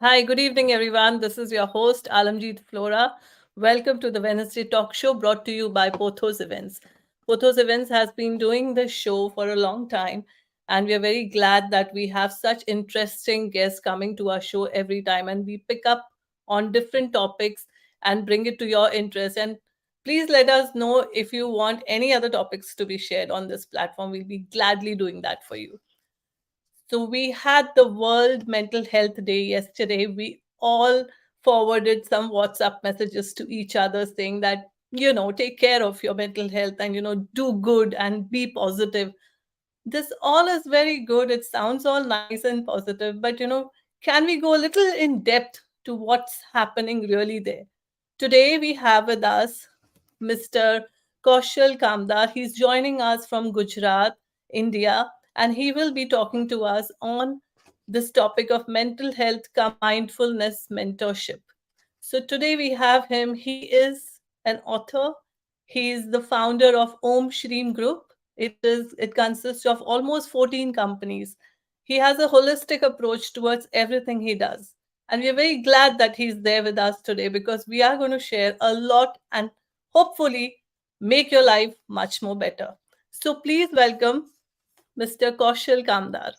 Hi, good evening, everyone. This is your host, Alamjeet Flora. Welcome to the Wednesday Talk Show brought to you by Pothos Events. Pothos Events has been doing this show for a long time, and we are very glad that we have such interesting guests coming to our show every time, and we pick up on different topics and bring it to your interest. And please let us know if you want any other topics to be shared on this platform. We'll be gladly doing that for you. So we had the World Mental Health Day yesterday. We all forwarded some WhatsApp messages to each other saying that, take care of your mental health and, do good and be positive. This all is very good. It sounds all nice and positive, but, can we go a little in depth to what's happening really there? Today we have with us Mr. Kaushal Kamdar. He's joining us from Gujarat, India, and he will be talking to us on this topic of mental health come mindfulness mentorship. So today we have him. He is an author. He is the founder of Shreem Group. It consists of almost 14 companies. He has a holistic approach towards everything he does. And we are very glad that he's there with us today because we are going to share a lot and hopefully make your life much more better. So please welcome Mr. Kaushal Kamdar.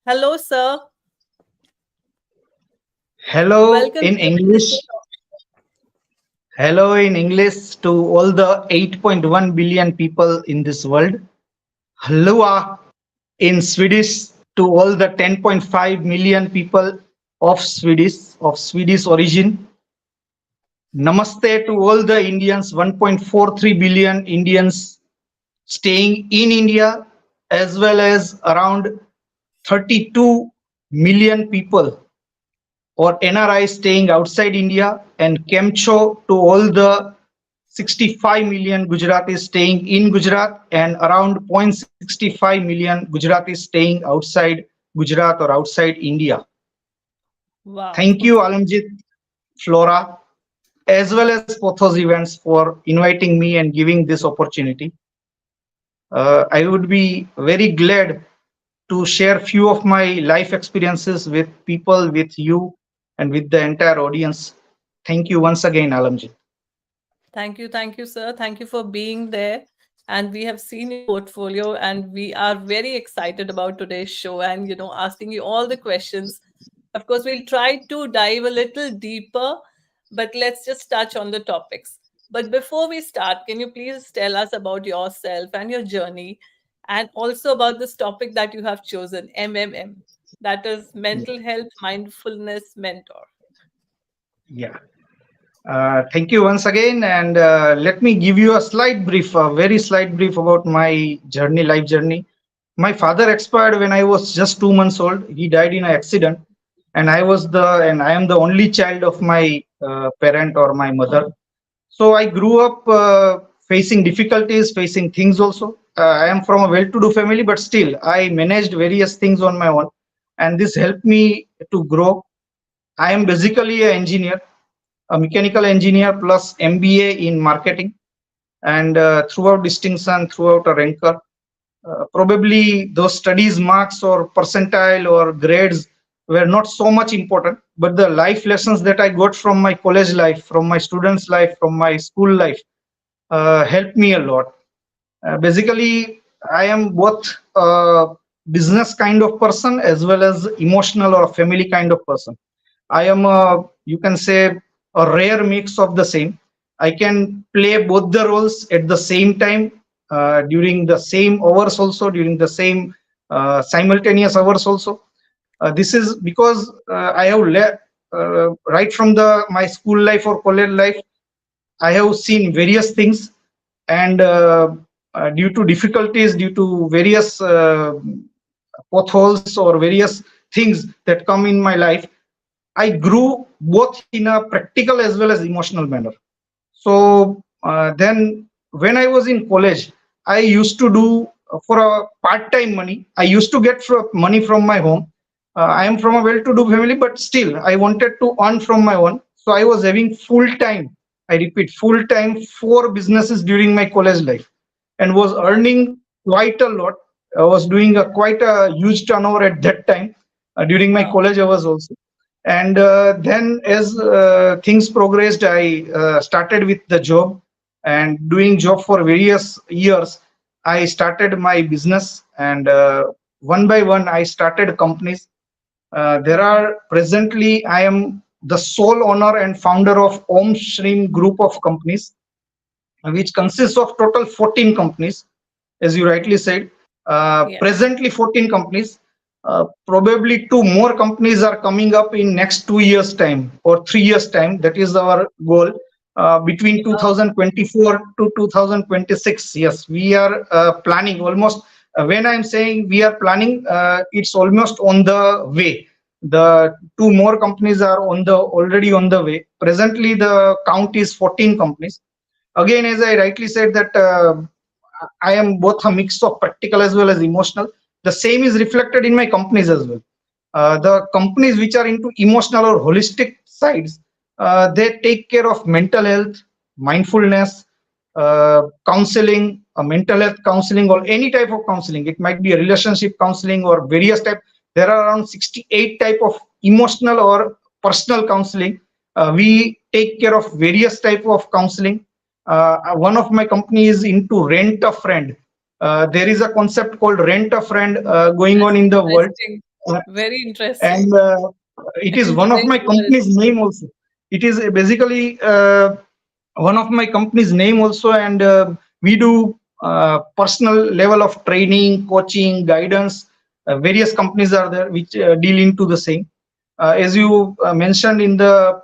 Hello, sir. Hello Welcome in to the English. Wednesday Talk. Hello in English to all the 8.1 billion people in this world. Hello in Swedish to all the 10.5 million people of Swedish origin. Namaste to all the Indians, 1.43 billion Indians staying in India, as well as around 32 million people or NRI staying outside India, and Kemcho to all the 65 million Gujaratis staying in Gujarat and around 0.65 million Gujaratis staying outside Gujarat or outside India. Wow. Thank you, Alamjit, Flora, as well as Pothos Events for inviting me and giving this opportunity. I would be very glad to share few of my life experiences with people, with you, and with the entire audience. Thank you once again, Alamjit. Thank you, sir. Thank you for being there. And we have seen your portfolio, and we are very excited about today's show and, asking you all the questions. Of course, we'll try to dive a little deeper, but let's just touch on the topics. But before we start, can you please tell us about yourself and your journey, and also about this topic that you have chosen, MMM, that is Yeah. Mental Health Mindfulness Mentor? Yeah. Thank you once again, and let me give you a slight brief, a very slight brief about my journey, life journey. My father expired when I was just 2 months old. He died in an accident, and I am the only child of my parent or my mother. So I grew up facing difficulties, facing things also. I am from a well-to-do family, but still I managed various things on my own, and this helped me to grow. I am basically an engineer, a mechanical engineer plus MBA in marketing, and throughout distinction, throughout a ranker. Probably those studies marks or percentile or grades were not so much important, but the life lessons that I got from my college life, from my students' life, from my school life helped me a lot. Basically, I am both a business kind of person as well as emotional or a family kind of person. I am a, you can say, a rare mix of the same. I can play both the roles at the same time, during the same hours also, during the same simultaneous hours also. This is because I have right from the my school life or college life, I have seen various things, and due to difficulties, due to various potholes or various things that come in my life, I grew both in a practical as well as emotional manner. So then, when I was in college, I used to do for a part-time money. I used to get money from my home. I am from a well-to-do family, but still, I wanted to earn from my own. So I was having full-time. I repeat, full-time 4 businesses during my college life, and was Wow. earning quite a lot. I was doing a quite a huge turnover at that time. during my Wow. college hours also. And then as things progressed, I started with the job, and doing job for various years. I started my business, and one by one I started companies. There Okay. are presently, I am the sole owner and founder of Shreem group of companies, which consists of total 14 companies, as you rightly said. Yeah. Presently 14 companies. Probably two more companies are coming up in next 2 years time or 3 years time. That is our goal. Between Wow. 2024 to 2026, yes, we are planning almost. When I'm saying we are planning, it's almost on the way. The two more companies are on the already on the way. Presently the count is 14 companies. Again, as I rightly said, that I am both a mix of practical as well as emotional. The same is reflected in my companies as well. The companies which are into emotional or holistic sides, they take care of mental health, mindfulness, counseling, mental health counseling, or any type of counseling. It might be a relationship counseling or various type. There are around 68 type of emotional or personal counseling. We take care of various type of counseling. One of my company is into rent a friend. There is a concept called rent a friend going on That's in the world. interesting. Uh, Very and interesting. it is And one of my relatable. company's name also. It is basically one of my company's name also, and we do personal level of training, coaching, guidance. Various companies are there which deal into the same. As you mentioned in the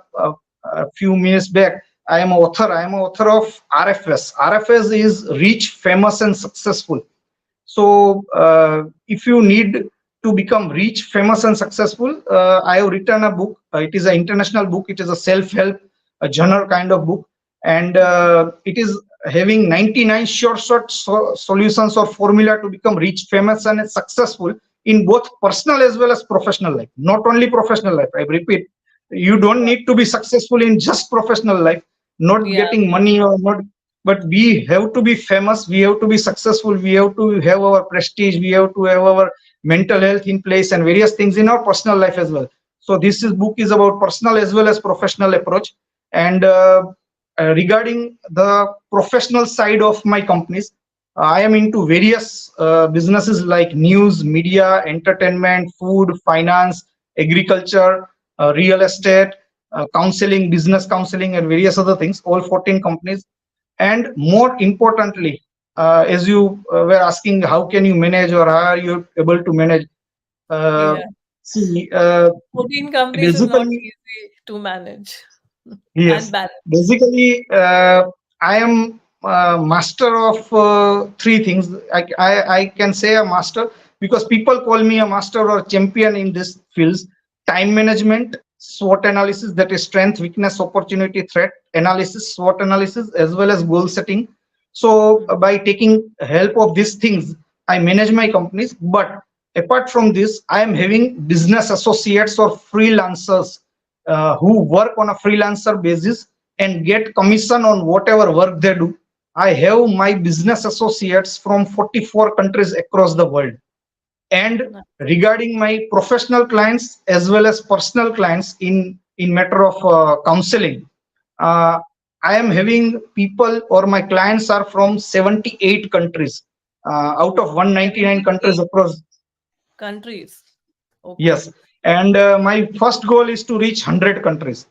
few minutes back, I am author. I am author of RFS. RFS is rich, famous, and successful. So, if you need to become rich, famous, and successful, I have written a book. It is an international book. It is a self-help, a journal kind of book, and it is having 99 short solutions or formula to become rich, famous, and successful in both personal as well as professional life. Not only professional life. I repeat, you don't need to be successful in just professional life, not Yeah. getting money or not, but we have to be famous, we have to be successful, we have to have our prestige, we have to have our mental health in place and various things in our personal life as well. So this book is about personal as well as professional approach. And regarding the professional side of my companies, I am into various businesses like news, media, entertainment, food, finance, agriculture, real estate, counseling, business counseling, and various other things, all 14 companies. And more importantly, as you were asking, how can you manage or how are you able to manage? Uh, Yeah. see, 14 companies is not basically, easy to manage and yes, balance. basically, I am master of three things. I can say a master because people call me a master or champion in this fields. Time management, SWOT analysis, that is strength, weakness, opportunity, threat analysis, SWOT analysis, as well as goal setting. So Mm. by taking help of these things, I manage my companies. But apart from this, I am having business associates or freelancers who work on a freelancer basis and get commission on whatever work they do. I have my business associates from 44 countries across the world. And No. regarding my professional clients as well as personal clients in matter of counseling, uh, I am having people or my clients are from 78 countries out of 199 countries 78 across. countries. Okay. Yes, and my first goal is to reach 100 countries.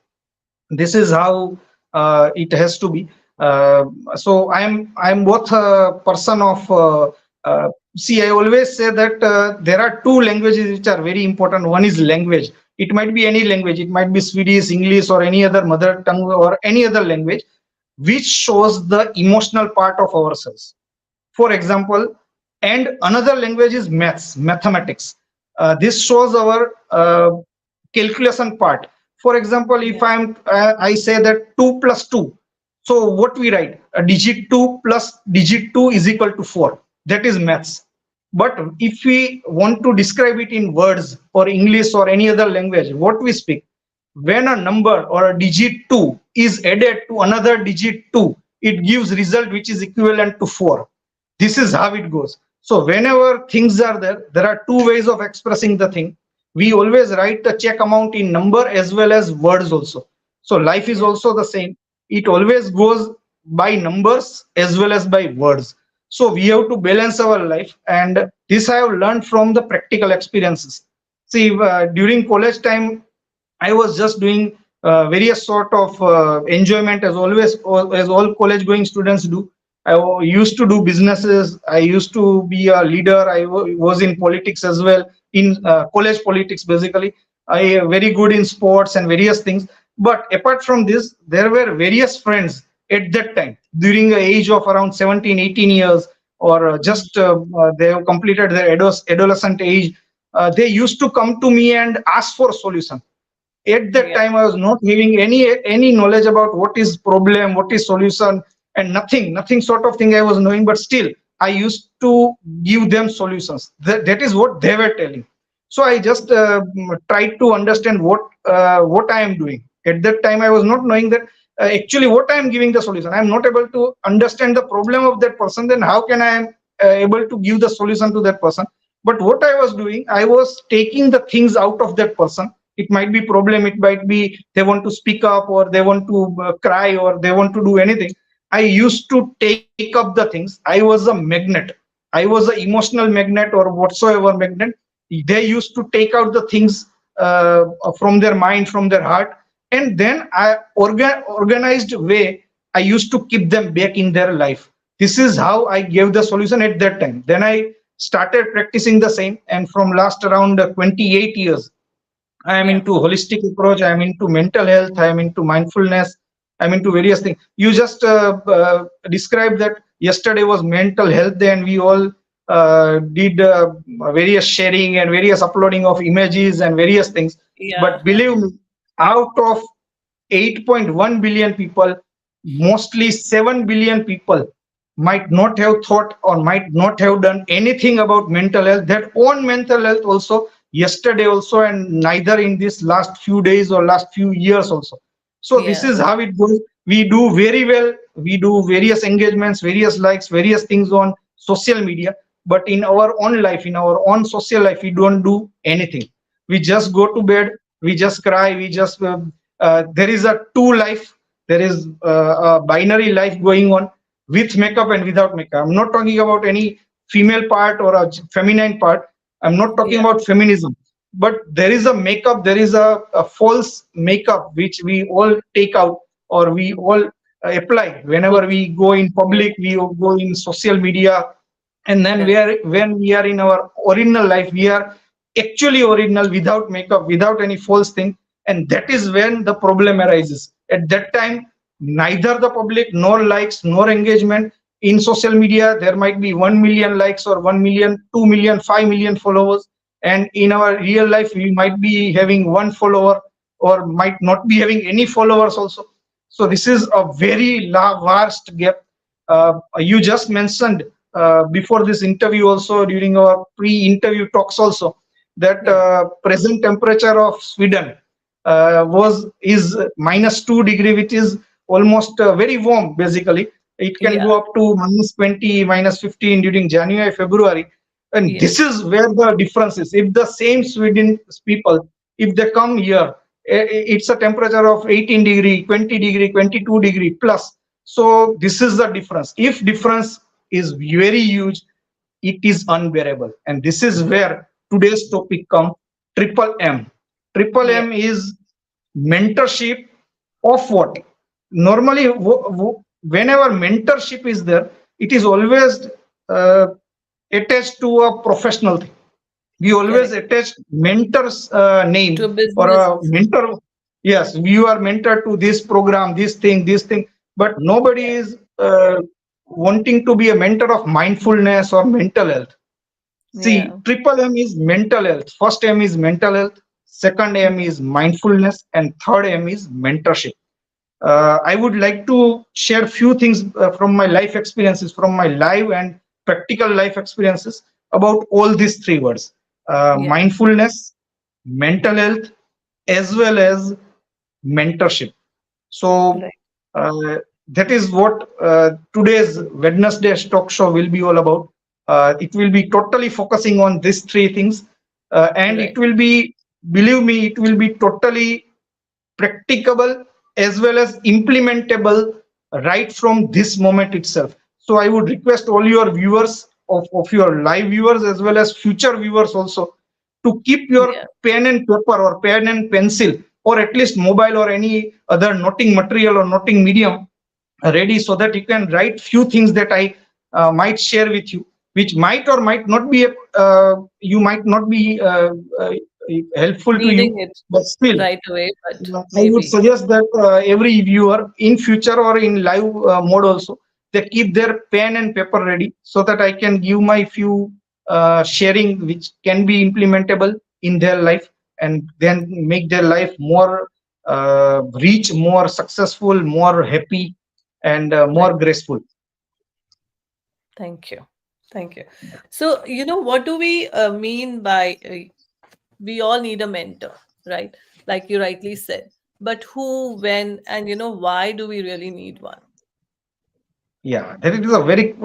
This is how it has to be. So I'm both a person of see, I always say that there are two languages which are very important. One is language. It might be any language, it might be Swedish, English, or any other mother tongue or any other language which shows the emotional part of ourselves. For example, and another language is mathematics. This shows our calculation part. For example, if Yeah. I say that 2 plus 2, so what we write, a digit 2 plus digit 2 is equal to 4. That is maths. But if we want to describe it in words or English or any other language, what we speak, when a number or a digit 2 is added to another digit 2, it gives result which is equivalent to 4. This is how it goes. So whenever things are there, there are two ways of expressing the thing. we always write the check amount in number as well as words also. So life is Yeah. also the same. It always goes by numbers as well as by words. So we have to balance our life, and this I have learned from the practical experiences. See, during college time, I was just doing various sort of enjoyment, as always, as all college going students do. Used to do businesses. I used to be a leader. Was in politics as well, in college politics basically. I very good in sports and various things. But apart from this, there were various friends at that time during the age of around 17, 18 years, or Mhm. just they have completed their adolescent age. They used to come to me and ask for solution. At that Yeah. time I was not having any knowledge about what is problem, what is solution, and nothing sort of thing I was knowing, but still I used to give them solutions. That is what they were telling. So I just tried to understand what I am doing. At that time I was not knowing that actually what I am giving the solution, I am not able to understand the problem of that person, then how can I am able to give the solution to that person. But what I was doing, I was taking the things out of that person. It might be problem, it might be they want to speak up, or they want to cry, or they want to do anything. I used to take up the things. I was a magnet. I was an emotional magnet or whatsoever magnet. They used to take out the things from their mind, from their heart, and then I organized way I used to keep them back in their life. This is how I gave the solution at that time. Then I started practicing the same, and from last around 28 years I am Yeah. into holistic approach. I am into mental health. I am into mindfulness. I'm into various things. You just described that yesterday was mental health day, and we all did various sharing and various uploading of images and various things. Yeah. But believe me, out of 8.1 billion people, mostly 7 billion people might not have thought or might not have done anything about mental health, their own mental health also, yesterday also, and neither in this last few days or last few years also. So this Yeah. is how it goes. We do very well. We do various engagements, various likes, various things on social media. But in our own life, in our own social life, we don't do anything. We just go to bed. We just cry. We just there is a two life. There is a binary life going on with makeup and without makeup. I'm not talking about any female part or a feminine part. I'm not talking Yeah. about feminism. But there is a makeup, there is a false makeup which we all take out, or we all apply Put. whenever we go in Yeah. public, we go in social media, and then Correct. when we are in our original life, we are actually original without makeup, without any false thing. And that is when the problem arises. At that time, neither the public nor likes nor engagement. In social media there might be 1 million likes, or 1 million, 2 million, 5 million followers, and in our real life we might be having one follower, or might not be having any followers also. So this is a very vast gap. You just mentioned before this interview also, during our pre-interview talks also, that Yeah. present temperature of Sweden was is -2 degree, which is almost very warm. Basically, it can Yeah. go up to -20, -15 during January, February, and this Yes. is where the difference is. If the same Sweden people, if they come here, it's a temperature of 18 degree, 20 degree, 22 degree plus. So this is the difference. If difference is very huge, it is unbearable. And this is where today's topic comes. Triple M. Triple Yeah. M is mentorship of what? Normally, whenever mentorship is there, it is always uh, attached to a professional thing. We always Correct. attach mentor's To a name, or business. a mentor. Yes, you are mentor to this program, this thing, but nobody Yeah. is wanting to be a mentor of mindfulness or mental health. See, Yeah. triple M is mental health. First M is mental health, second M is mindfulness, and third M is mentorship. I would like to share few things from my life experiences, from my live and practical life experiences, about all these three words: Yeah. mindfulness, mental health, as well as mentorship. So Right. that is what today's Wednesday talk show will be all about. It will be totally focusing on these three things, and it Right. will be believe me, it will be totally practicable as well as implementable right from this moment itself. So I would request all your viewers of your live viewers as well as future viewers also to keep your Yeah. pen and paper or pen and pencil or at least mobile or any other noting material or noting medium ready so that you can write few things that I might share with you, which might or might not be you might not be helpful to Needing you, it but still right away, but I would maybe. suggest that every viewer in future or in live mode also, they keep their pen and paper ready so that I can give my few sharing which can be implementable in their life and then make their life more rich, more successful, more happy, and Right. more graceful. Thank you. Thank you. So, what do we mean by we all need a mentor, right? Like you rightly said. But who, when, and why do we really need one? Yeah, that is a very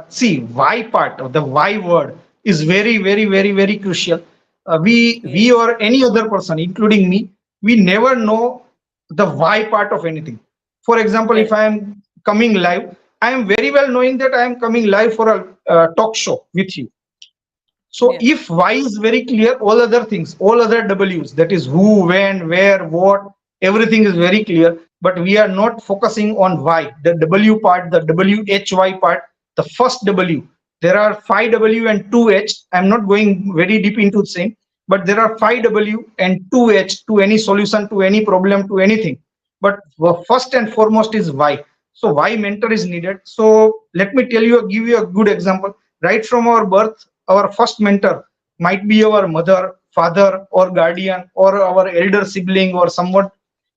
see why part of the why word is very very very very crucial. We Yes. or any other person, including me, we never know the why part of anything. For example, if Correct. I am coming live, I am very well knowing that I am coming live for a talk show with you. So Yeah. if why is very clear, all other things, all other W's, that is who, when, where, what, everything is very clear. But we are not focusing on why, the W part, the WHY part, the first W. There are five W and two H. I'm not going very deep into the same, but there are five Yeah. W and two H to any solution, to any problem, to anything. But first and foremost is why. So why mentor is needed. So let me tell you, give you a good example. Right from our birth, our first mentor might be our mother, father, or guardian, or our elder sibling, or someone.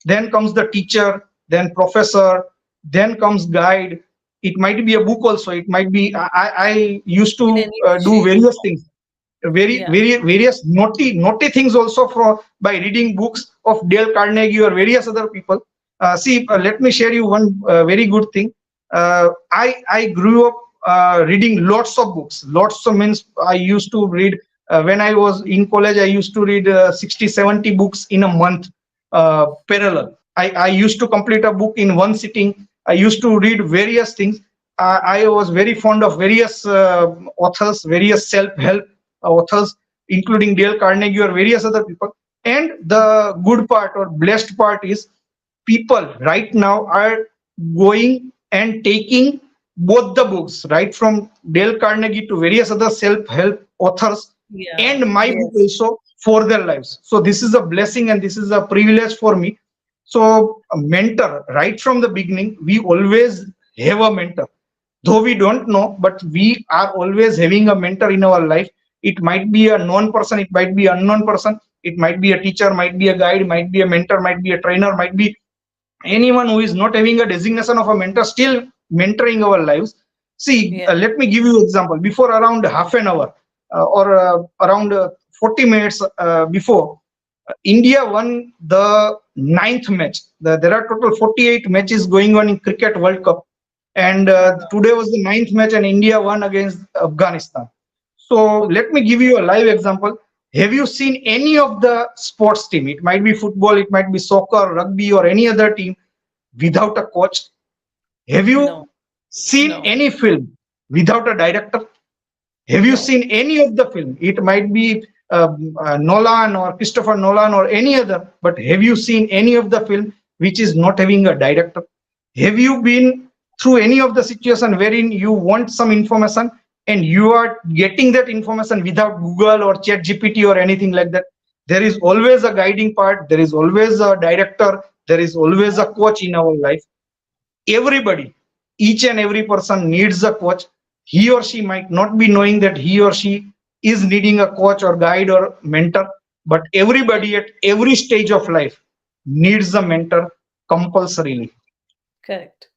Then comes the teacher, then professor, then comes guide. It might be a book also. It might be I used In to any do shape. various things, Yeah. various naughty things also from by reading books of Dale Carnegie or various other people. See, Yeah. let me share you one very good thing. I grew up reading lots of books. Lots of means I used to read when I was in college. I used to read 60, 70 books in a month parallel. I used to complete a book in one sitting. I used to read various things. I was very fond of various authors, various self-help authors, including Dale Carnegie or various other people. And the good part or blessed part is people right now are going and taking both the books, right from Dale Carnegie to various other self-help authors, Yeah. and my book Yes. also for their lives. So this is a blessing and this is a privilege for me. So a mentor, right from the beginning, we always have a mentor, though we don't know, but we are always having a mentor in our life. It might be a known person, it might be unknown person, it might be a teacher, might be a guide, might be a mentor, might be a trainer, might be anyone who is not having a designation of a mentor still mentoring our lives. See, Yeah. let me give you example. Before around half an hour or around 40 minutes before, India won the ninth match. There are total 48 matches going on in cricket World Cup, and Wow. today was the ninth match, and India won against Afghanistan. So Okay. let me give you a live example. Have you seen any of the sports team? It might be football, it might be soccer, rugby, or any other team without a coach? Have No. you seen No. any film without a director? Have you No. seen any of the film? It might be Nolan or Christopher Nolan or any other, but have you seen any of the film which is not having a director? Have you been through any of the situation wherein you want some information and you are getting that information without Google or Chat GPT or anything like that? There is always a guiding part. There is always a director. There is always a coach in our life. Everybody, each and every person needs a coach. He or she might not be knowing that he or she is needing a coach or guide or mentor, but Yeah. everybody at every stage of life needs a mentor compulsorily. Correct.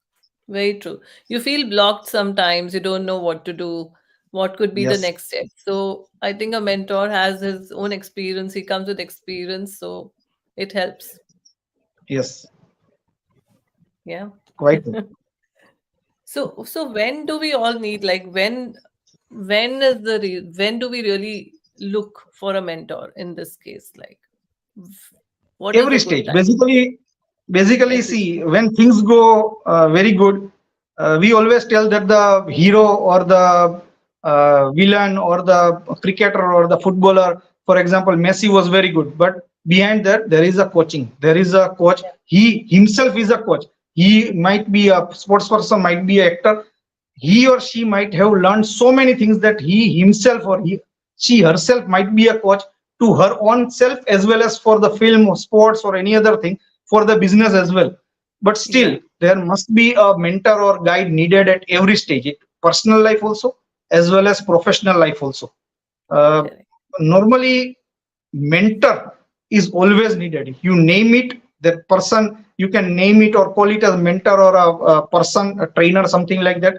Very true. You feel blocked sometimes. You don't know what to do, what could be the Yes, next step. So I think a mentor has his own experience. He comes with experience, so it helps. yes, Yeah. quite. So when do we all need, like, when is when do we really look for a mentor in this case, like? What is Every a good stage. time? Basically, Every. see, when things go very good, we always tell that the hero or the villain or the cricketer or the footballer, for example, Messi was very good, but behind that there is a coaching. There is a coach. He himself is a coach. He might be a sports person, might be an actor. He or she might have learned so many things that he himself or she herself might be a coach to her own self, as well as for the film or sports or any other thing, for the business as well. But Yeah. still there must be a mentor or guide needed at every stage, personal life also as well as professional life also. uh, Correct. Normally mentor is always needed. You name it, that person, you can name it or call it as mentor or a person, a trainer, something like that,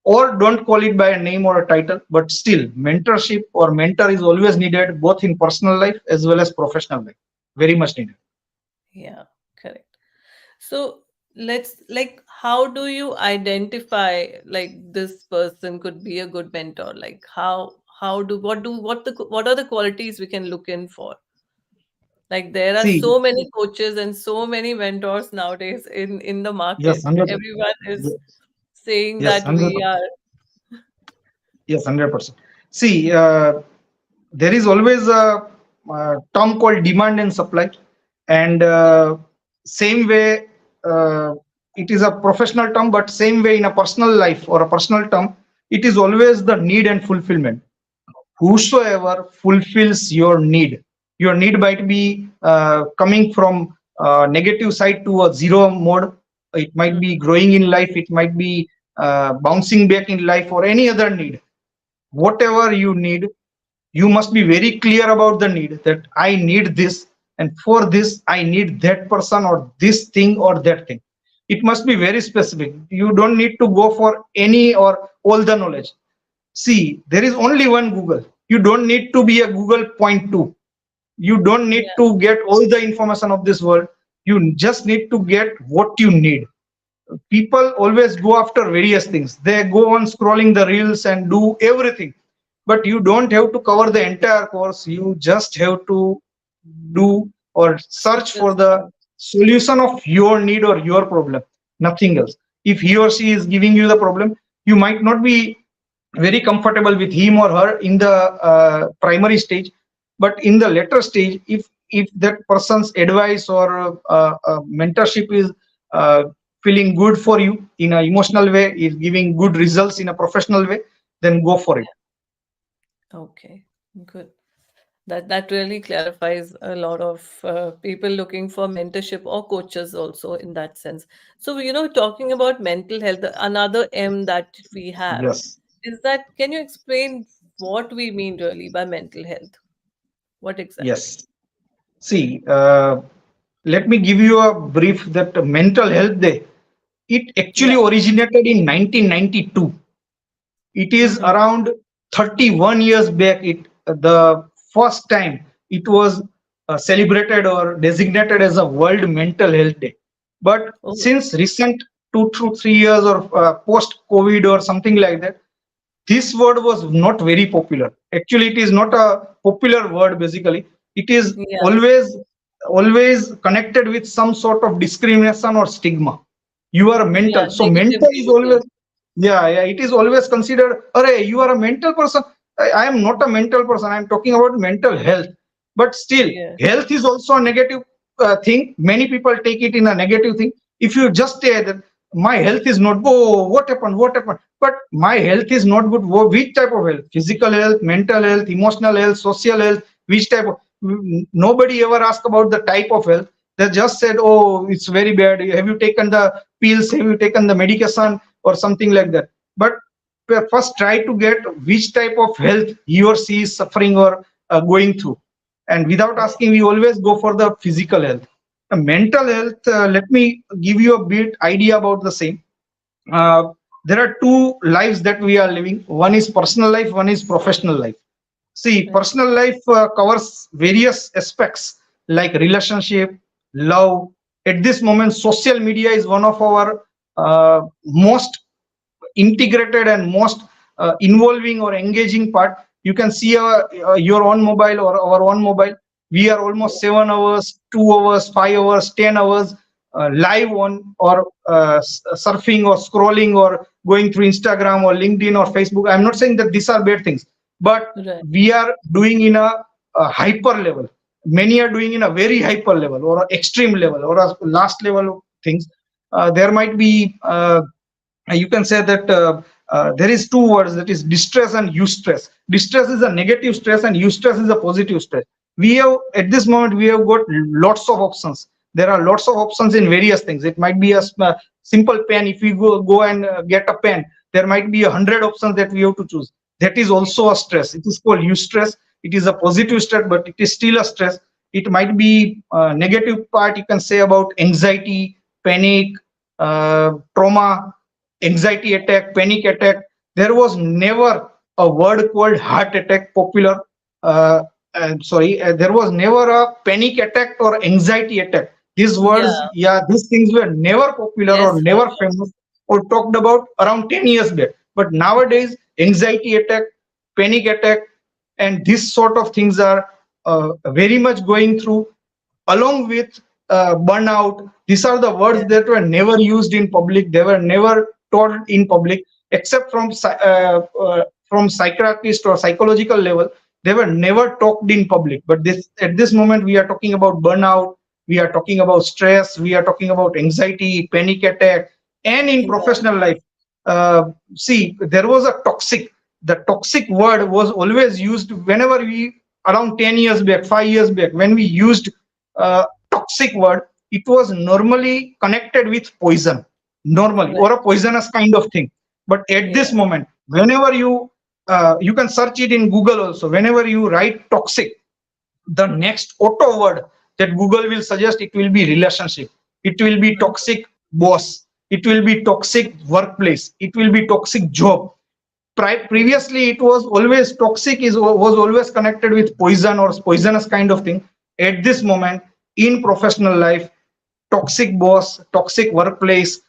or don't call it by a name or a title, but still mentorship or mentor is always needed, both in personal life as well as professional life. Very much needed. Yeah. Correct. So let's like, how do you identify like this person could be a good mentor? Like how do what are the qualities we can look in for? Like there are See, so many coaches and so many mentors nowadays in the yes, market. 100. Everyone is saying Yes, that we 100%. are. Yes, 100%. See, there is always a term called demand and supply, and same way, uh, it is a professional term, but same way in a personal life or a personal term, it is always the need and fulfillment. Whosoever fulfills your need might be coming from negative side to a zero mode. It might be Mhm. growing in life, it might be bouncing back in life, or any other need. Whatever you need, you must be very clear about the need, that I need this, and for this I need that person or this thing or that thing. It must be very specific. You don't need to go for any or all the knowledge. See, there is only one Google. You don't need to be a Google point two. You don't need Yeah. to get all the information of this world. You just need to get what you need. People always go after various things. They go on scrolling the reels and do everything. But you don't have to cover the entire course. You just have to do or search for Just the solution of your need or your problem, nothing else. If he or she is giving you the problem, you might not be very comfortable with him or her in the primary stage, but in the later stage, if that person's advice or mentorship is uh, feeling good for you in an emotional way, is giving good results in a professional way, then go for it. okay. Good. That really clarifies a lot of people looking for mentorship or coaches also in that sense. So, talking about mental health, another M that we have Yes, is that, can you explain what we mean really by mental health? What exactly? yes. See, let me give you a brief that mental health day. It Yeah. actually originated in 1992. It is Mm-hmm. around 31 years back. The first time it was celebrated or designated as a World Mental Health Day. But Oh, since recent 2 to 3 years or post COVID or something like that, this word was not very popular. Actually, it is not a popular word. Basically, it is yeah. always connected with some sort of discrimination or stigma. You are Yeah. mental, so mental Negatively is looked always, in. yeah, it is always considered. Arey, you are a mental person. I am not a mental person. I am talking about mental health. But still, Yeah. health is also a negative thing. Many people take it in a negative thing. If you just say that my health is not, oh, what happened, what happened, but my health is not good. Which type of health? Physical health, mental health, emotional health, social health? Which type of? Nobody ever asked about the type of health. They just said, oh, it's very bad. Have you taken the pills? Have you taken the medication or something like that? But first try to get which type of health he or she is suffering or going through. And without Yeah. asking, we always go for the physical health. Mental health, let me give you a bit idea about the same. uh, there are two lives that we are living. One is personal life, one is professional life. See, Right. personal life covers various aspects like relationship, love. At this moment, social media is one of our most integrated and most involving or engaging part. You can see your own mobile or our own mobile. We are almost 7 hours, 2 hours, 5 hours, 10 hours live on or surfing or scrolling or going through Instagram or LinkedIn or Facebook. I'm not saying that these are bad things, but Right. we are doing in a hyper level. Many are doing in a very hyper level or a extreme level or a last level of things. There might be you can say that there is two words, that is distress and eustress. Distress is a negative stress and eustress is a positive stress. We have at this moment we have got lots of options. There are lots of options in various things. It might be a simple pen. If we go and get a pen, there might be 100 options that we have to choose. That is also a stress. It is called eustress. It is a positive stress, but it is still a stress. It might be negative part, you can say, about anxiety, panic, trauma, anxiety attack, panic attack. There was never a word called heart attack popular. There was never a panic attack or anxiety attack. These words, Yeah. yeah, these things were never popular Yes, or never Kaushal. famous or talked about around 10 years back. But nowadays, anxiety attack, panic attack, and this sort of things are very much going through, along with burnout. These are the words Yeah. that were never used in public. They were never taught in public, except from psychiatrist or psychological level. They were never talked in public. But this at this moment we are talking about burnout. We are talking about stress. We are talking about anxiety, panic attack, and in Yeah. professional life. See, there was a toxic. The toxic word was always used whenever we, around 10 years back, 5 years back, when we used toxic word, it was normally connected with poison, normally, or Right. a poisonous kind of thing. But at Yeah. this moment, whenever you can search it in Google also, whenever you write toxic, the next auto word that Google will suggest, it will be relationship, it will be toxic boss, it will be toxic workplace, it will be toxic job. Previously it was always toxic, was always connected with poison or poisonous kind of thing. At this moment, in professional life, toxic boss, toxic workplace,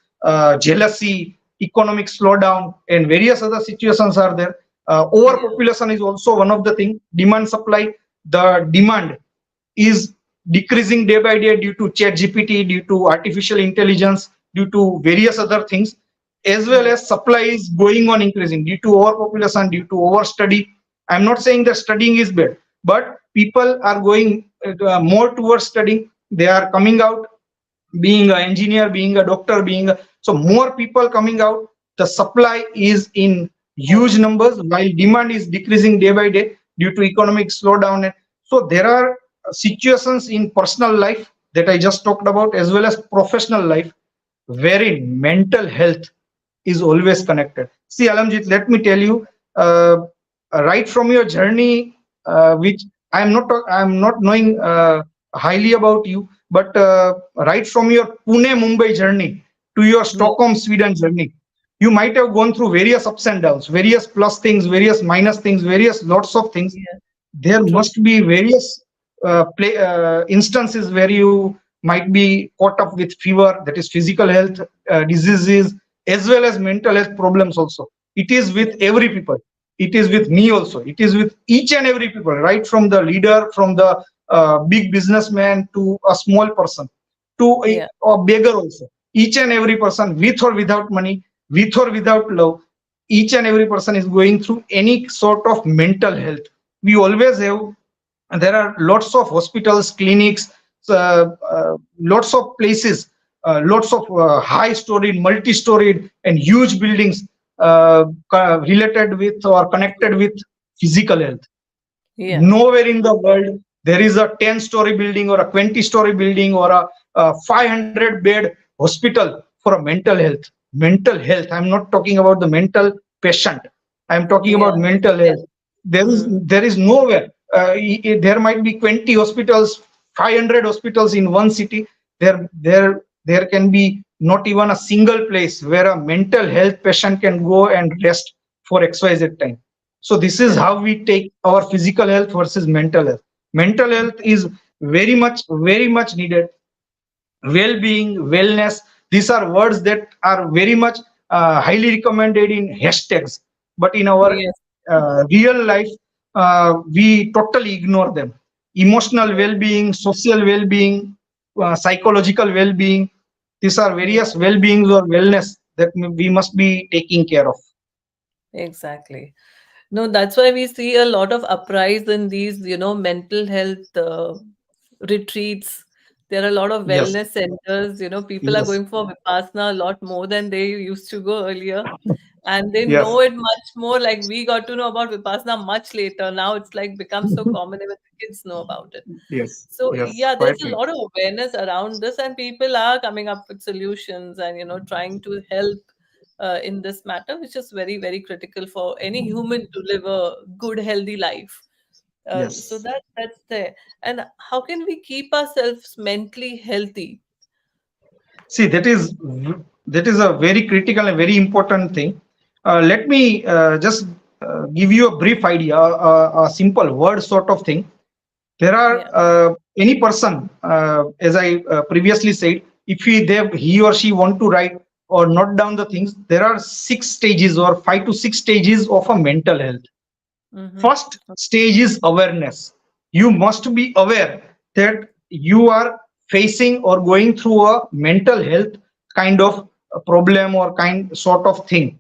jealousy, economic slowdown, and various other situations are there. Yeah. Overpopulation is also one of the thing. Demand supply, the demand is decreasing day by day due to chat gpt, due to artificial intelligence, due to various other things, as well Right. as supply is going on increasing due to overpopulation, due to overstudy. I'm not saying that studying is bad, but people are going more towards studying. They are coming out being an engineer, being a doctor, so more people coming out. The supply is in Right. huge numbers while demand is decreasing day by day due to economic slowdown. So there are situations in personal life that I just talked about, as well as professional life, wherein mental health is always connected. See, Alamjit, let me tell you, uh, right from your journey, which I'm not knowing highly about you, but right from your Pune Mumbai journey to your Yeah. Stockholm Sweden journey, you might have gone through various ups and downs, various plus things, various minus things, various lots of things. Yeah. There True. must be various instances where you might be caught up with fever, that is physical health diseases, as well as mental health problems also. It is Yeah. with every people. It is with me also. It is with each and every people, right from the leader, from the big businessman to a small person, to Yeah. a beggar also. Each and every person, with or without money, with or without love, each and every person is going through any sort of mental health. We always have, and there are lots of hospitals, clinics, lots of places, lots of high-storied, multi-storied, and huge buildings related with or connected with physical health. Yeah. Nowhere in the world there is a 10-story building or a 20-story building or a 500-bed hospital for a mental health. Mental health. I'm not talking about the mental patient. I'm talking Yeah. about mental Yes. health. There is Hmm. there is nowhere. There might be 20 hospitals, 500 hospitals in one city. There can be not even a single place where a mental health patient can go and rest for XYZ time. So this is Correct. how we take our physical health versus mental health. Mental health is very much needed. Well-being, wellness, these are words that are very much highly recommended in hashtags, but in our Yes. real life, we totally ignore them. emotional Yes. well-being, social well-being, psychological well-being. These are Yeah, various well-beings or wellness that we must be taking care of. exactly. No, that's why we see a lot of uprise in these, mental health retreats. There are a lot of Yes, wellness centers. People are yes, going for Vipassana a lot more than they used to go earlier. And they yes, know it much more. Like we got to know about Vipassana much later. Now it's like become so common, even the kids know about it. yes, So yes, yeah, quite there's a right. lot of awareness around this, and people are coming up with solutions and trying to help in this matter, which is very very critical for any human to live a good healthy life. So Yes. that's there. And how can we keep ourselves mentally healthy? See, that is a very critical and very important thing. Let me just give you a brief idea, a simple word sort of thing. There are Yeah. any person, as I previously said, if he or she want to write or note down the things, there are 6 stages or 5 to 6 stages of a mental health. Mm-hmm. First stage is awareness. You must be aware that you are facing or going through a mental health kind of a problem or kind sort of thing.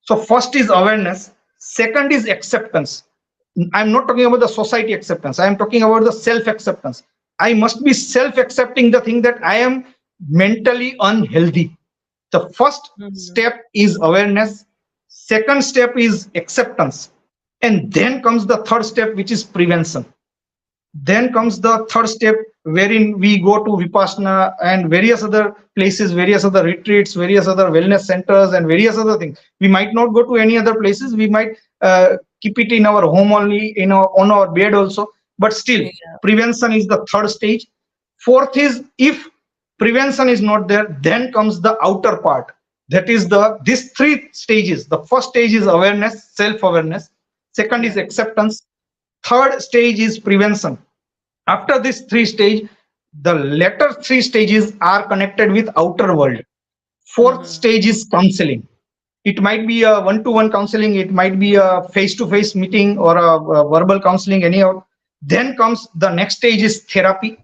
So first is awareness. Second is acceptance. I'm not talking about the society acceptance. I am talking about the self acceptance. I must be self accepting the thing that I am mentally unhealthy. The first Mm-hmm. step is awareness. Second step is acceptance. And then comes the third step, which is prevention. Then comes the third step, wherein we go to Vipassana and various other places, various other retreats, various other wellness centers, and various other things. We might not go to any other places. We might keep it in our home only, on our bed also. But still, Yeah. prevention is the third stage. Fourth is, if prevention is not there, then comes the outer part. That is these 3 stages. The first stage is awareness, self-awareness. Second is Yeah. acceptance. Third stage is prevention. After this 3 stage, the latter 3 stages are connected with outer world. Fourth Mm-hmm. stage is counseling. It might be a one-to-one counseling, it might be a face-to-face meeting or a verbal counseling, anyhow. Then comes the next stage is therapy,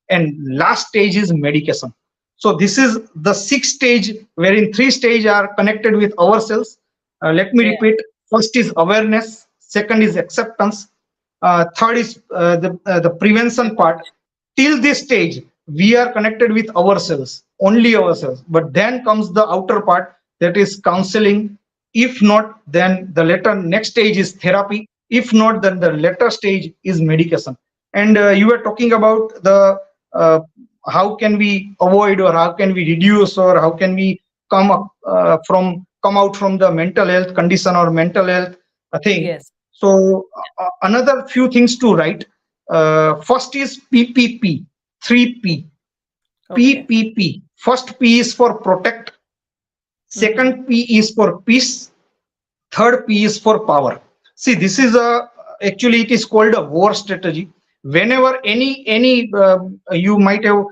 and last stage is medication. So this is the 6 stage, wherein 3 stage are connected with ourselves. Let me Yeah. repeat: first is awareness, second is acceptance, third is the prevention part. Prevention. Till this stage, we are connected with ourselves, only ourselves. But then comes the outer part, that is counseling. If not, then the later next stage is therapy. If not, then the later stage is medication. And you were talking about the uh, how can we avoid or how can we reduce or how can we come out from the mental health condition or mental health thing. Yes. So another few things to write. First is PPP, 3P. Okay. PPP. First P is for protect. Mm-hmm. Second P is for peace. Third P is for power. See, this is actually it is called a war strategy. Whenever any you might have,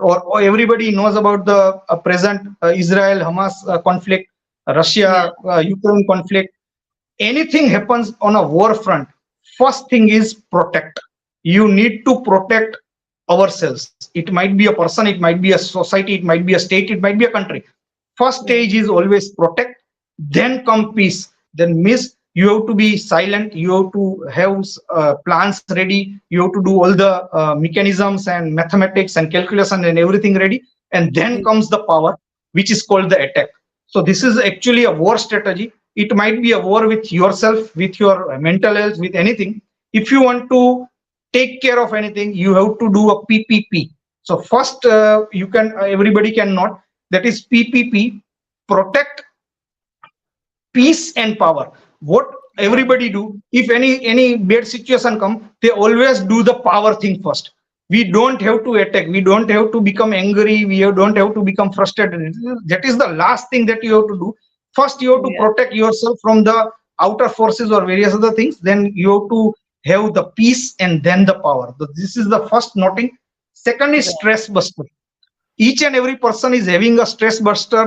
or everybody knows about the present Israel Hamas conflict, Yeah. Russia Ukraine conflict. Anything happens on a war front, first thing is protect. You need to protect ourselves. It might be a person, it might be a society, it might be a state, it might be a country. First Yeah. stage is always protect, then come peace. Then miss, you have to be silent, you have to have plans ready, you have to do all the mechanisms and mathematics and calculation and everything ready, and then Yeah. comes the power, which is called the attack. So this is actually a war strategy. It might be a war with yourself, with your mental health, with anything. If you want to take care of anything, you have to do a PPP. So first, you can everybody can not, that is PPP: protect, peace, and power. What Yeah. everybody do, if any bad situation come, they always do the power thing first. We don't have to attack, we don't have to become angry, don't have to become frustrated. That is the last thing that you have to do. First you have to Yeah. protect yourself from the outer forces or various other things, then you have to have the peace and then the power. So this is the first noting. Second is Right. stress buster. Each and every person is having a stress buster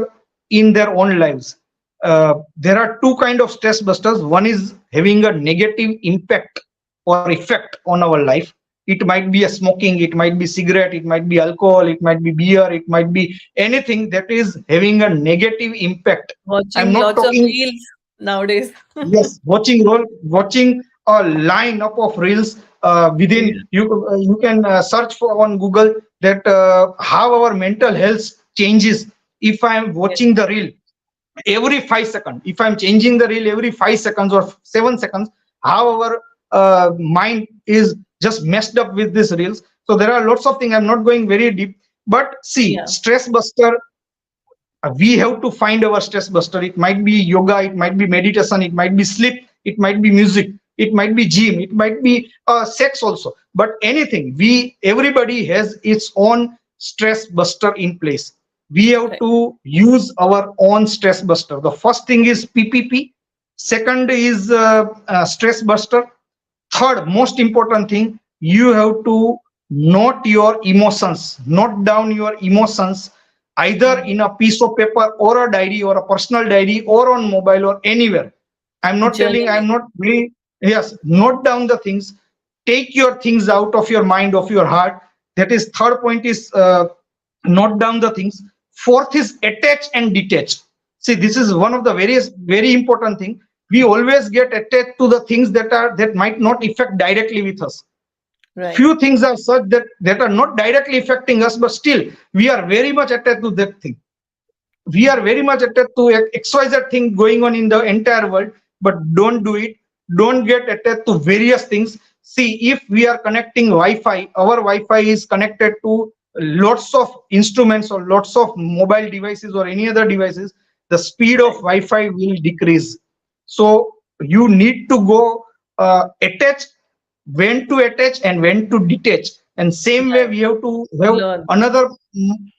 in their own lives. There are two kind of stress busters. One is having a negative impact or effect on our life. It might be a smoking, it might be cigarette, it might be alcohol, it might be beer, it might be anything that is having a negative impact. I'm Watching not lots of talking. reels nowadays. Yes, watching a lineup of reels Yeah, within you can search for on Google that how our mental health changes if I am yes, watching the reel every 5 seconds. If I'm changing the reel every 5 seconds or 7 seconds, how our mind is just messed up with these reels. So there are lots of things. I'm not going very deep, but see, yeah, stress buster, we have to find our stress buster. It might be yoga, it might be meditation, it might be sleep, it might be music, it might be gym, it might be sex also. But anything, we everybody has its own stress buster in place. We have right. to use our own stress buster. The first thing is PPP. Second is stress buster. Third, most important thing, you have to note your emotions, note down your emotions either Mm. in a piece of paper or a diary or a personal diary or on mobile or anywhere. I'm not telling, I'm Journaling. not really, yes, note down the things, take your things out of your mind, of your heart. That is, third point is note down the things. Fourth is attach and detach. See, this is one of the very important thing. We always get attached to the things that might not affect directly with us. Right. Few things are such that are not directly affecting us, but still we are very much attached to that thing. We are very much attached to XYZ thing going on in the entire world, but don't do it. Don't get attached to various things. See, if we are connecting Wi-Fi, our Wi-Fi is connected to lots of instruments or lots of mobile devices or any other devices, the speed of Right. Wi-Fi will decrease. So you need to go attach, when to attach and when to detach. And same way Right. we have to have Learn. another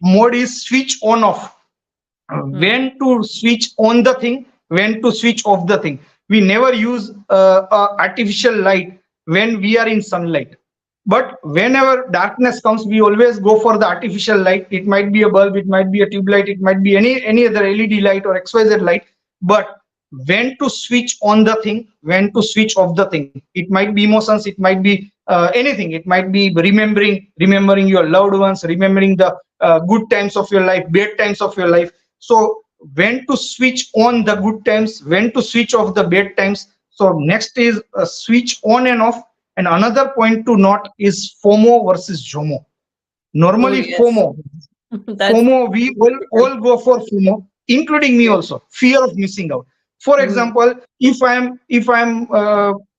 mode is switch on off. Hmm. When to switch on the thing, when to switch off the thing. We never use artificial light when we are in sunlight, but whenever darkness comes, we always go for the artificial light. It might be a bulb, it might be a tube light, it might be any other LED light or XYZ light. But when to switch on the thing, when to switch off the thing. It might be emotions, it might be anything. It might be remembering your loved ones, remembering the good times of your life, bad times of your life. So when to switch on the good times, when to switch off the bad times. So next is switch on and off. And another point to note is FOMO versus JOMO. Oh, Normally yes. That's FOMO, we difficult. all go for FOMO, including me Yeah. also. Fear of missing out. For Mm. example, if I'm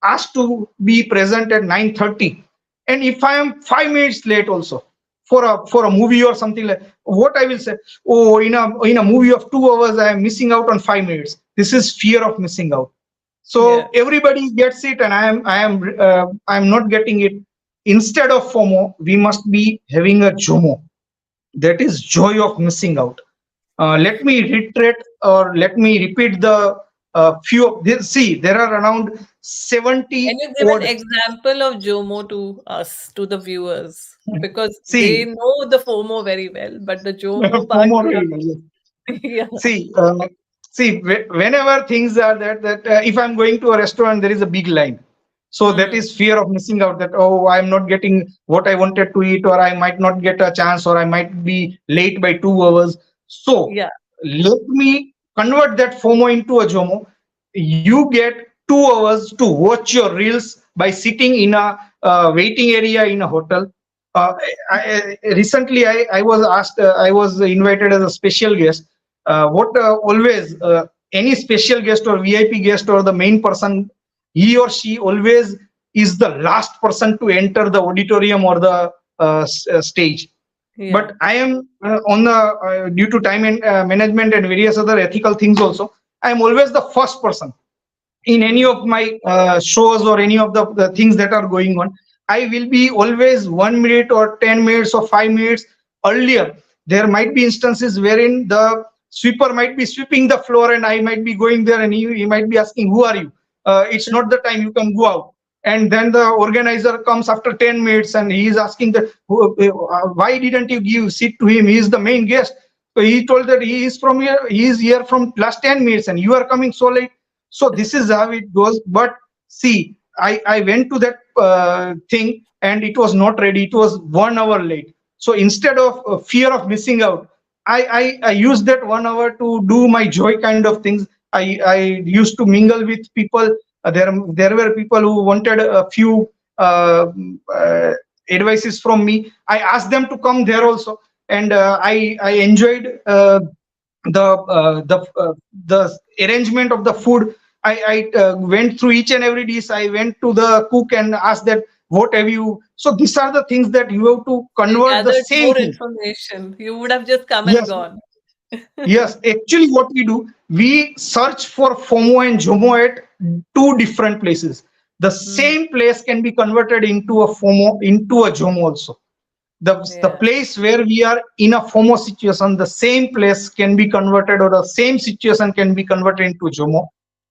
asked to be present at 9:30, and if I am 5 minutes late also for a movie or something like, what I will say, oh, in a movie of 2 hours, I am missing out on 5 minutes. This is fear of missing out. Yeah. So everybody gets it, and I am not getting it. Instead of FOMO, we must be having a JOMO, that is joy of missing out. Let me reiterate, or let me repeat the few of this. See, there are around Can 70 you give an odd. example of JOMO to us, to the viewers? Because they See, know the FOMO very well, but the JOMO part, FOMO they very are well. Yes. not. Yeah. See, whenever things are that if I'm going to a restaurant, there is a big line. So that Mm. is fear of missing out. That, oh, I'm not getting what I wanted to eat, or I might not get a chance, or I might be late by 2 hours. So Yeah. let me convert that FOMO into a JOMO. You get 2 hours to watch your reels by sitting in a waiting area in a hotel. Recently, I was asked, I was invited as a special guest. What always any special guest or VIP guest or the main person, he or she always is the last person to enter the auditorium or the stage. Yeah. But I am on the due to time and management and various other ethical things also, I am always the first person in any Mm. of my shows or any of the things that are going on. I will be always 1 minute or 10 minutes or 5 minutes earlier. There might be instances wherein the sweeper might be sweeping the floor, and I might be going there, and he might be asking, who are you? It's not the time, you can go out. And then the organizer comes after 10 minutes, and he is asking that, why didn't you give seat to him? He is the main guest. So he told that he is here from last 10 minutes, and you are coming so late. So this is how it goes. But see, I went to that thing and it was not ready. It was 1 hour late. So instead of fear of missing out, I used that 1 hour to do my joy kind of things. I used to mingle with people. There were people who wanted a few advices from me. I asked them to come there also, and I enjoyed the arrangement of the food. I went through each and every dish. I went to the cook and asked that what have you. So these are the things that you have to You convert the gathered same more thing. information. You would have just come and Yes, gone. yes. Actually, what we do, we search for FOMO and JOMO at two different places. The Hmm. same place can be converted into a FOMO, into a JOMO also. The Yeah. place where we are in a FOMO situation, the same place can be converted, or the same situation can be converted into JOMO.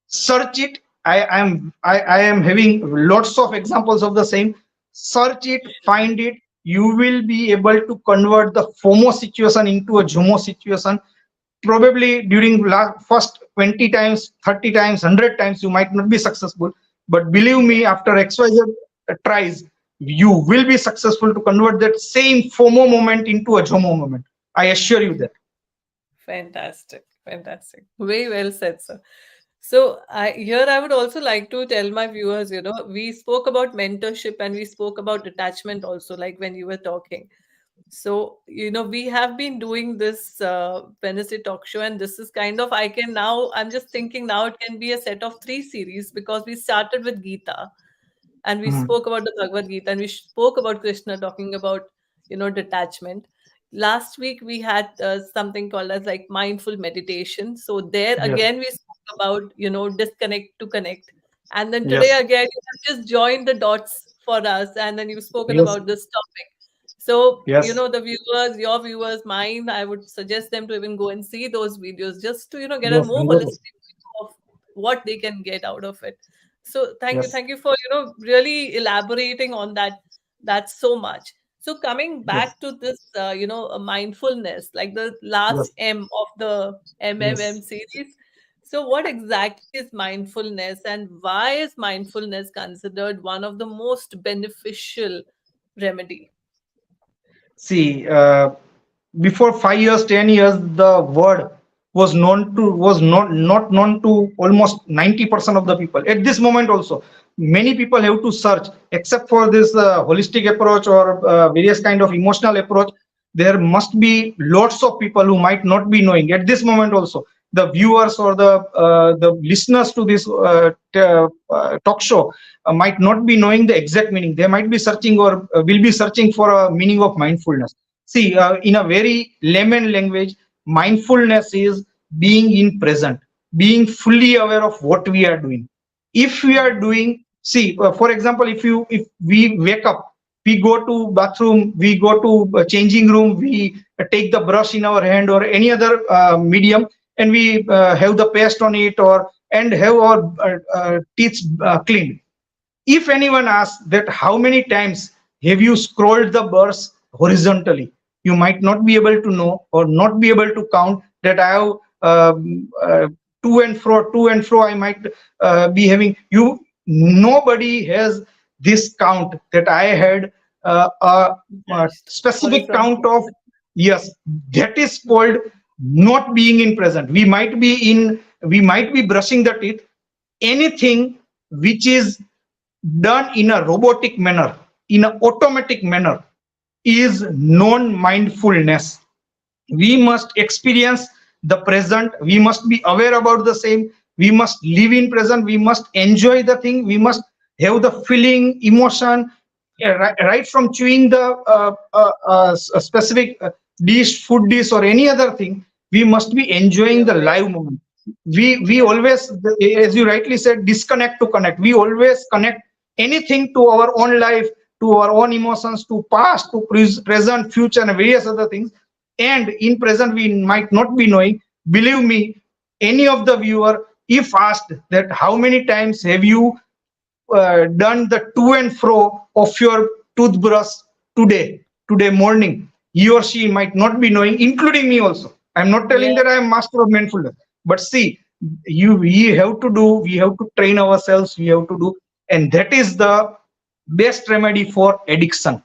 Search it. I am having lots of examples of the same. Search it, find it. You will be able to convert the FOMO situation into a JOMO situation. Probably during first 20 times, 30 times, 100 times, you might not be successful. But believe Yeah. me, after XYZ tries, you will be successful to convert that same FOMO moment into a JOMO moment. I assure you that. Fantastic. Fantastic. Very well said, sir. So I would also like to tell my viewers, we spoke about mentorship and we spoke about detachment also, like when you were talking. So, we have been doing this Wednesday talk show, and this is kind of, I'm just thinking now it can be a set of three series because we started with Gita and we Mhm. spoke about the Bhagavad Gita and we spoke about Krishna talking about, detachment. Last week we had something called as like mindful meditation. So there Yes, again we spoke about, disconnect to connect. And then today yes, again you have just joined the dots for us and then you've spoken yes, about this topic. So, yes, the viewers, your viewers, mine, I would suggest them to even go and see those videos just to, get a yes, more holistic 100%. view of what they can get out of it. So Yes, thank you for, really elaborating on that. That's so much. So coming yes, back to this, mindfulness, like the last yes, M of the MMM yes. series. So what exactly is mindfulness and why is mindfulness considered one of the most beneficial remedy? See, before 5 years, 10 years, the word was not known to almost 90% of the people. At this moment, also, many people have to search. Except for this holistic approach or various kind of emotional approach, there must be lots of people who might not be knowing. At this moment, also, the viewers or the listeners to this talk show might not be knowing the exact meaning. They might be searching or will be searching for a meaning of mindfulness. See, in a very layman language, mindfulness is being in present, being fully aware of what we are doing. If we are doing, see, for example, if we wake up, we go to bathroom, we go to changing room, we take the brush in our hand or any other medium, and we have the paste on it or and have our teeth cleaned. If anyone asks that how many times have you scrolled the bars horizontally, you might not be able to know or not be able to count that I have to and fro. I might be having you. Nobody has this count that I had a specific count Horizontal. of. Yes, that is called not being in present. We might be brushing the teeth. Anything which is done in a robotic manner, in an automatic manner, is non-mindfulness. We must experience the present. We must be aware about the same. We must live in present. We must enjoy the thing. We must have the feeling, emotion, right from chewing the a specific dish, food dish, or any other thing. We must be Be enjoying the aware. live moment. We Yeah. always, as you rightly said, disconnect to connect. We always connect anything to our own life, to our own emotions, to past, to present, future, and various other things. And in present we might not be knowing. Believe me, any of the viewer, if asked that how many times have you done the to and fro of your toothbrush today morning, he or she might not be knowing, including me also. I'm not telling Yeah. that I am master of mindfulness, but see, we have to train ourselves, we have to do, and that is the best remedy for addiction.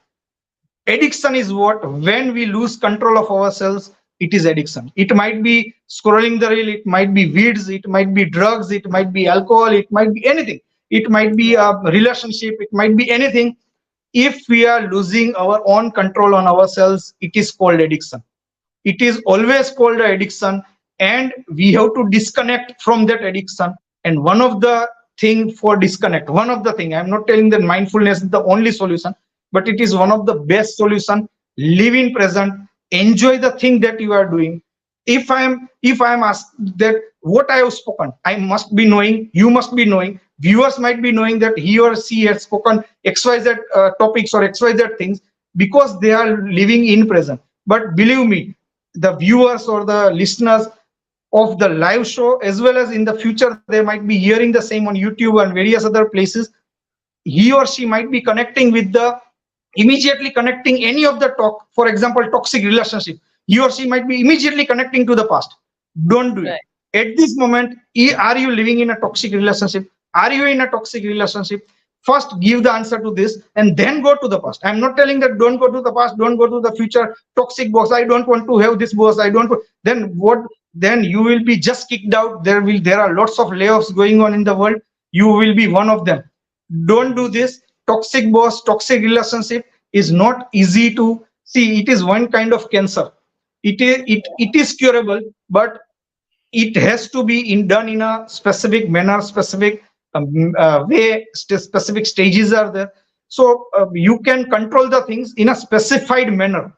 Addiction is what? When we lose control of ourselves, it is addiction. It might be scrolling the reel, it might be weeds, it might be drugs, it might be alcohol, it might be anything. It might be Yeah. a relationship, it might be anything. If we are losing our own control on ourselves, it is called addiction. It is always called an addiction, and we have to disconnect from that addiction. And one of the thing for disconnect, one of the thing, I'm not telling that mindfulness is the only solution, but it is one Yeah. of the best solution. Live in present, enjoy the thing that you are doing. If I am asked that what I have spoken, I must be knowing, you must be knowing, viewers might be knowing that he or she has spoken xyz topics or xyz things, because they are living in present. But believe me, the viewers or the listeners of the live show, as well as in the future they might be hearing the same on YouTube and various other places, he or she might be connecting with the, immediately connecting any of the talk, for example toxic relationship, he or she might be immediately connecting to the past. Don't do it Right. at this moment. Are you living in a toxic relationship? Are you in a toxic relationship? First give the answer to this, and then go to the past. I'm not telling that don't go to the past, don't go to the future. Toxic boss, I don't want to have this boss, I don't then what? Then you will be just kicked out. There are lots of layoffs going on in the world, you will be one of them. Don't do this. Toxic boss, toxic relationship is not easy to see. It is one kind of cancer. It is curable, but it has to be done in a specific manner, specific way. Specific stages are there, so you can control the things in a specified manner.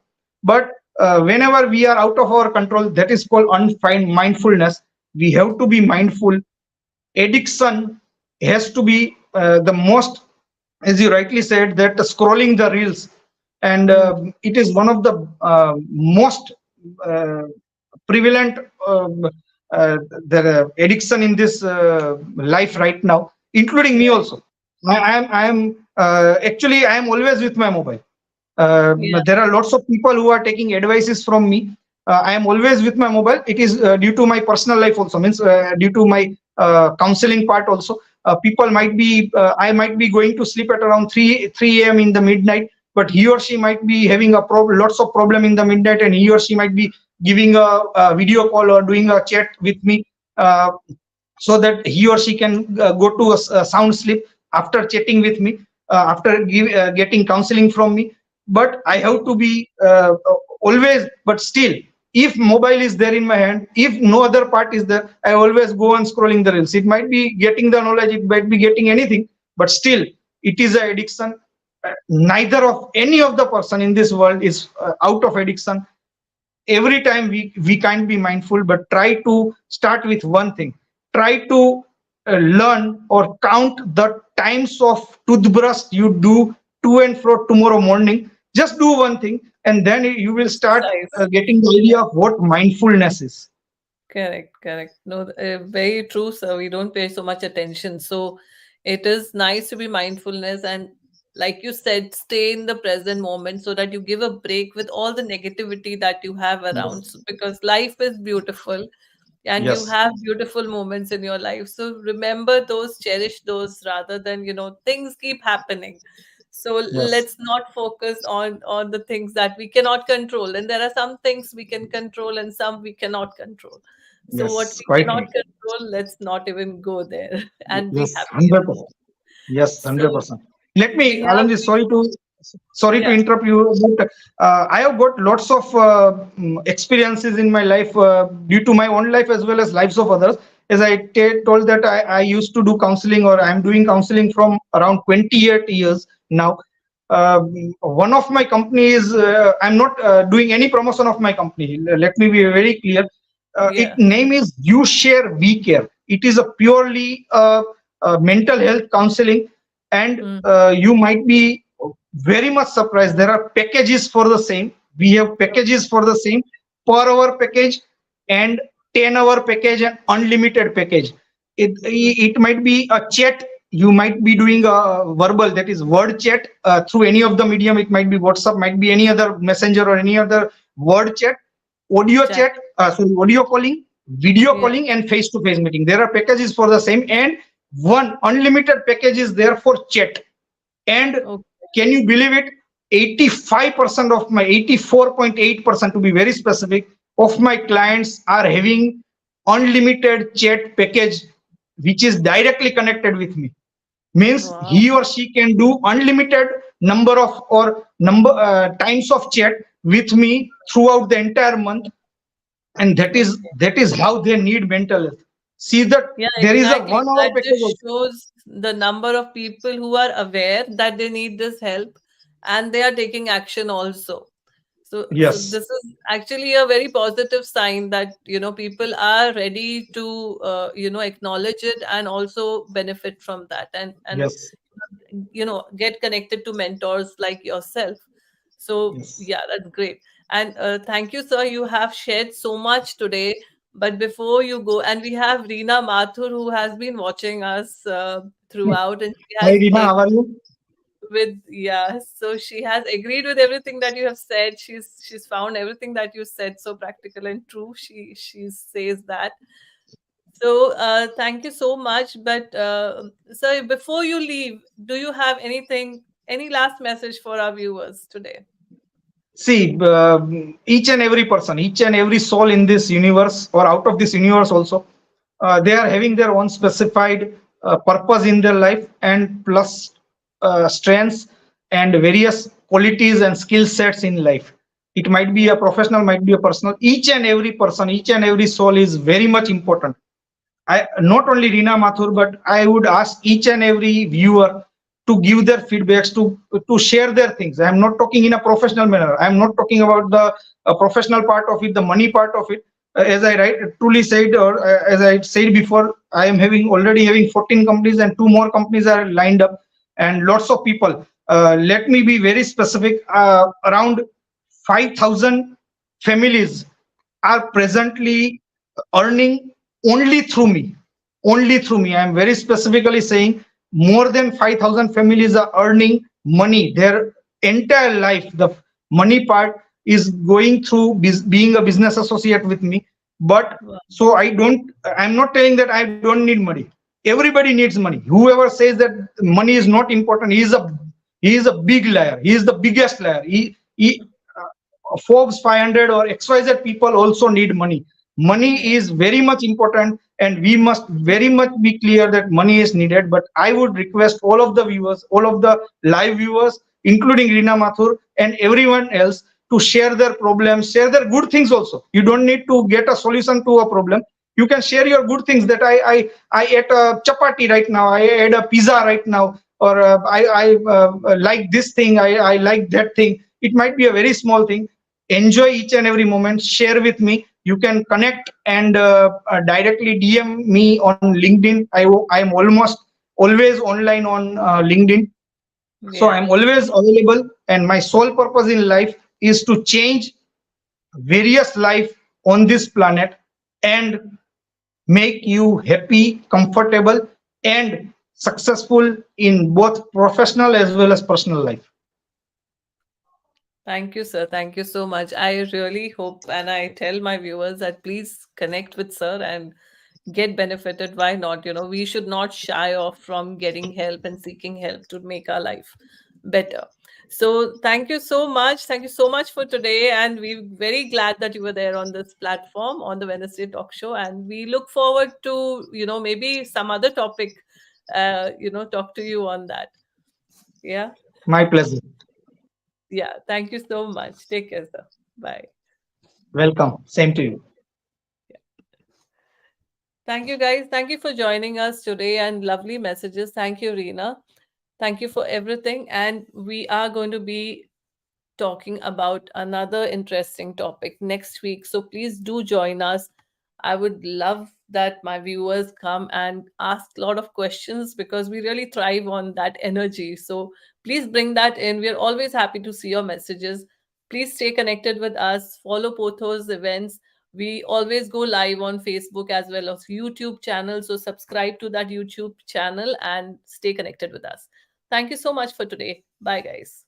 But whenever we are out of our control, that is called unfind mindfulness. We have to be mindful. Addiction has to be the most, as you rightly said, that scrolling the reels, and Mm. it is one of the most uh, prevalent the addiction in this life right now, including me Right. also. Actually I am always with my mobile. Yeah. There are lots of people who are taking advices from me. I am always with my mobile. It is due to my personal life also, means due to my counseling part also. People might be, I might be going to sleep at around 3 a.m. in the midnight, but he or she might be having a problem, lots of problem in the midnight, and he or she might be giving a video call or doing a chat with me, uh, so that he or she can go to a sound sleep after chatting with me, after getting counseling from me. But I have to be always, but still, if mobile is there in my hand, if no other part is there, I always go on scrolling the reels. It might be getting the knowledge, it might be getting anything, but still it is an addiction. Neither of any of the person in this world is out of addiction. Every time we can't be mindful, but try to start with one thing. Try to learn or count the times of toothbrush you do to and fro tomorrow morning. Just do one thing, and then you will start Exercise. getting the idea of what mindfulness is. Correct, correct. No, very true, sir. We don't pay so much attention. So it is nice to be mindfulness and, like you said, stay in the present moment so that you give a break with all the negativity that you have around. So, Yes. because life is beautiful and you Yes. have beautiful moments in your life. So remember those, cherish those rather than, things keep happening. So Yes. let's not focus on the things that we cannot control. And there are some things we can control and some we cannot control. So what Yes. we Quite cannot right. control, let's not even go there and be Yes. happy in the 100%. moment. Yes, So 100%. Let me, we have Alanji, sorry to yeah, interrupt you, but I have got lots of experiences in my life, due to my own life as well as lives of others. As I told that I used to do counseling, or I'm doing counseling from around 28 years now. One of my companies, I'm not doing any promotion of my company. Let me be very clear. Its yeah. name is You Share, We Care. It is a purely mental health counseling, and Mm, you might be very much surprised. There are packages for the same. We have packages for the same, per hour package and 10-hour package and unlimited package. mm, It might be a chat. You might be doing a verbal, that is word chat, through any of the medium. It might be WhatsApp, might be any other messenger or any other word chat, audio chat. chat, sorry, audio calling, video Yeah. calling, and face to face meeting. There are packages for the same, and one unlimited package is there for chat. And Okay. can you believe it? 85% of my 84.8%, to be very specific, of my clients are having unlimited chat package which is directly connected with me. Means Wow. he or she can do unlimited number of or number times of chat with me throughout the entire month, and Okay. that is how they need mental health. See that Yeah, there is a exactly. 1 hour That package just also. shows the number of people who are aware that they need this help and they are taking action also. So Yes, this is actually a very positive sign that, people are ready to, acknowledge it and also benefit from that, and yes, get connected to mentors like yourself. So yes. yeah, that's great. And thank you, sir. You have shared so much today. But before you go, and we have Reena Mathur who has been watching us throughout, and she Hi has Rina, how are you? with yeah, so she has agreed with everything that you have said. She's found everything that you said so practical and true. She says that. So thank you so much. But sir, before you leave, do you have any last message for our viewers today? See, each and every person, each and every soul in this universe or out of this universe also, they are having their own specified purpose in their life, and plus strengths and various qualities and skill sets in life. It might be Yeah. a professional, might be a personal. Each and every person, each and every soul is very much important. I not only Rina Mathur, but I would ask each and every viewer to give their feedbacks, to share their things. I am not talking in a professional manner. I am not talking about the professional part of it, the money part of it. As I truly said, or as I said before, I am having already having 14 companies, and two more companies are lined up, and lots of people. Let me be very specific. Around 5,000 families are presently earning only through me. Only through me. I am very specifically saying more than 5,000 families are earning money. Their entire life, the money part is going through being a business associate with me. But Wow. so I'm not telling that I don't need money. Everybody needs money. Whoever says that money is not important, he is a big liar. He is the biggest liar. Forbes 500 or XYZ people also need money. Money Yeah. is very much important, and we must very much be clear that money is needed. But I would request all of the viewers, all of the live viewers, including Rina Mathur and everyone else, to share their problems, share their good things also. You don't need to get a solution to a problem. You can share your good things, that I ate a chapati right now, I ate a pizza right now, or I like this thing, I like that thing. It might be a very small thing. Enjoy each and every moment, share with me. You can connect and directly DM me on LinkedIn. I am almost always online on LinkedIn, so Yeah. I'm always available, and my sole purpose in life is to change various life on this planet and make you happy, comfortable, and successful in both professional as well as personal life. Thank you, sir. Thank you so much. I really hope, and I tell my viewers that please connect with sir and get benefited. Why not? We should not shy off from getting help and seeking help to make our life better. So thank you so much. Thank you so much for today. And we're very glad that you were there on this platform on the Wednesday Talk Show. And we look forward to, maybe some other topic, talk to you on that. Yeah. My pleasure. Yeah. Thank you so much. Take care, sir. Bye. Welcome. Same to you. Thank you, guys. Thank you for joining us today and lovely messages. Thank you, Reena. Thank you for everything. And we are going to be talking about another interesting topic next week. So please do join us. I would love that my viewers come and ask a lot of questions because we really thrive on that energy. So please bring that in. We are always happy to see your messages. Please stay connected with us. Follow Potho's events. We always go live on Facebook as well as YouTube channel. So subscribe to that YouTube channel and stay connected with us. Thank you so much for today. Bye, guys.